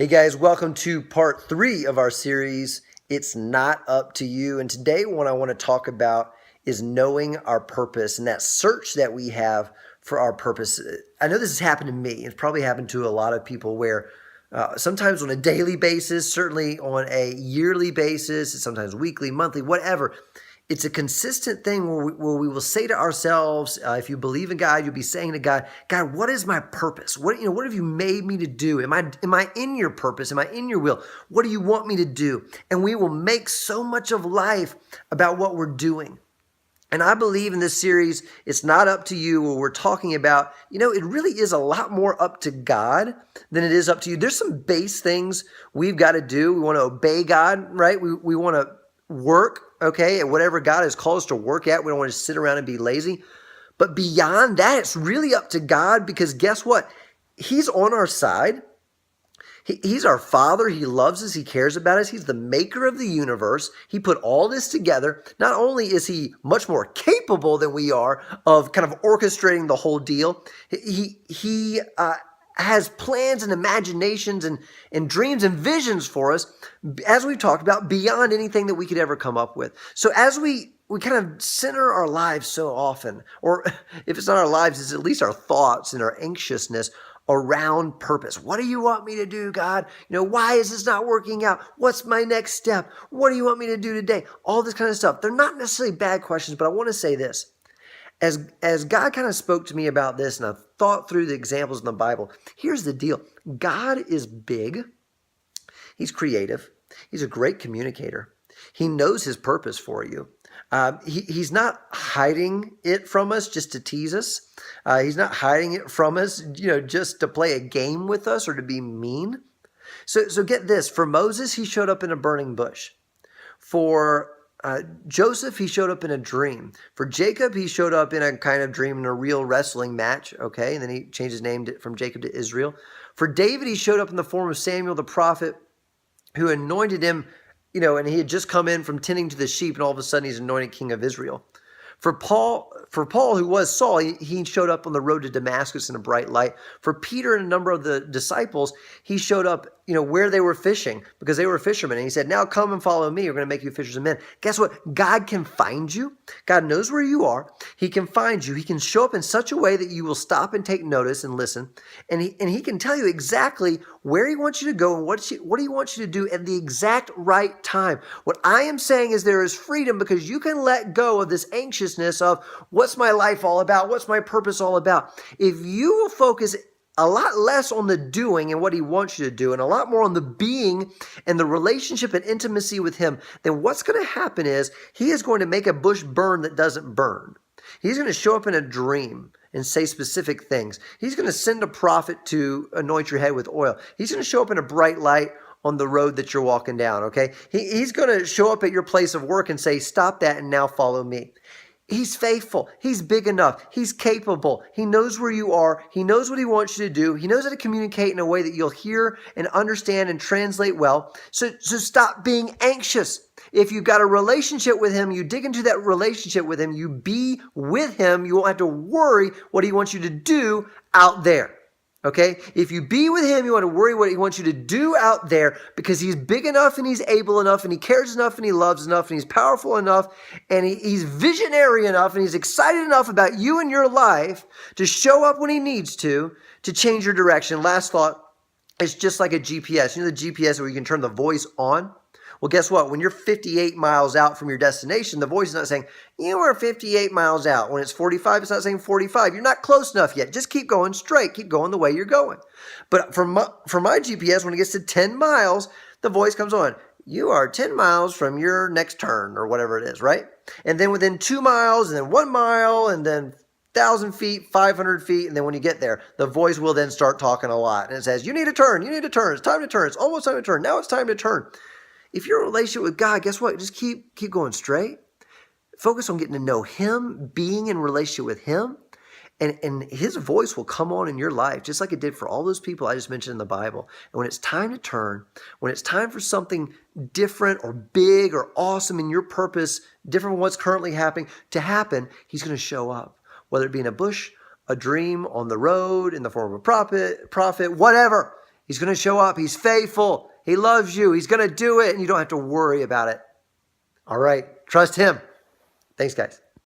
Hey guys, welcome to part 3 of our series, It's Not Up to You. And today what I want to talk about is knowing our purpose and that search that we have for our purpose. I know this has happened to me. It's probably happened to a lot of people where sometimes on a daily basis, certainly on a yearly basis, sometimes weekly, monthly, whatever. It's a consistent thing where we will say to ourselves, if you believe in God, you'll be saying to God, God, what is my purpose? What have you made me to do? Am I in your purpose? Am I in your will? What do you want me to do? And we will make so much of life about what we're doing. And I believe in this series, It's Not Up to You, where we're talking about, it really is a lot more up to God than it is up to you. There's some base things we've got to do. We want to obey God, right? We want to work, okay, at whatever God has called us to work at. We don't want to sit around and be lazy. But beyond that, it's really up to God, because guess what? He's on our side. He's our Father. He loves us. He cares about us. He's the maker of the universe. He put all this together. Not only is he much more capable than we are of kind of orchestrating the whole deal, he has plans and imaginations and dreams and visions for us, as we've talked about, beyond anything that we could ever come up with. So as we kind of center our lives so often, or if it's not our lives, it's at least our thoughts and our anxiousness around purpose. What do you want me to do, God? Why is this not working out? What's my next step? What do you want me to do today? All this kind of stuff. They're not necessarily bad questions, but I want to say this. As God kind of spoke to me about this, and I've thought through the examples in the Bible, here's the deal. God is big. He's creative. He's a great communicator. He knows his purpose for you. He's not hiding it from us just to tease us. He's not hiding it from us, just to play a game with us or to be mean. So get this. For Moses, he showed up in a burning bush. For Joseph, he showed up in a dream. For Jacob, he showed up in a kind of dream in a real wrestling match, okay? And then he changed his name from Jacob to Israel. For David, he showed up in the form of Samuel the prophet, who anointed him, and he had just come in from tending to the sheep, and all of a sudden he's anointed king of Israel. For Paul, who was Saul, he showed up on the road to Damascus in a bright light. For Peter and a number of the disciples, he showed up, where they were fishing, because they were fishermen. And he said, now come and follow me. We're going to make you fishers of men. Guess what? God can find you. God knows where you are. He can find you. He can show up in such a way that you will stop and take notice and listen. And he can tell you exactly where he wants you to go and what he wants you to do at the exact right time. What I am saying is there is freedom, because you can let go of this anxiousness of what's my life all about? What's my purpose all about? If you will focus a lot less on the doing and what he wants you to do, and a lot more on the being and the relationship and intimacy with him, then what's going to happen is he is going to make a bush burn that doesn't burn. He's going to show up in a dream and say specific things. He's going to send a prophet to anoint your head with oil. He's going to show up in a bright light on the road that you're walking down, okay? He's going to show up at your place of work and say, stop that and now follow me. He's faithful. He's big enough. He's capable. He knows where you are. He knows what he wants you to do. He knows how to communicate in a way that you'll hear and understand and translate well. So stop being anxious. If you've got a relationship with him, you dig into that relationship with him, you be with him, you won't have to worry what he wants you to do out there. Okay? If you be with him, you want to worry what he wants you to do out there, because he's big enough and he's able enough and he cares enough and he loves enough and he's powerful enough and he's visionary enough and he's excited enough about you and your life to show up when he needs to change your direction. Last thought, it's just like a GPS. The GPS where you can turn the voice on? Well, guess what? When you're 58 miles out from your destination, the voice is not saying, you are 58 miles out. When it's 45, it's not saying 45. You're not close enough yet. Just keep going straight. Keep going the way you're going. But for my GPS, when it gets to 10 miles, the voice comes on. You are 10 miles from your next turn, or whatever it is, right? And then within 2 miles, and then 1 mile, and then 1,000 feet, 500 feet, and then when you get there, the voice will then start talking a lot. And it says, you need to turn. It's time to turn. It's almost time to turn. Now it's time to turn. If you're in a relationship with God, guess what? Just keep going straight. Focus on getting to know him, being in relationship with him, and his voice will come on in your life, just like it did for all those people I just mentioned in the Bible. And when it's time to turn, when it's time for something different or big or awesome in your purpose, different from what's currently happening, to happen, he's going to show up, whether it be in a bush, a dream, on the road, in the form of a prophet, whatever. He's going to show up. He's faithful. He loves you. He's going to do it, and you don't have to worry about it. All right. Trust him. Thanks, guys.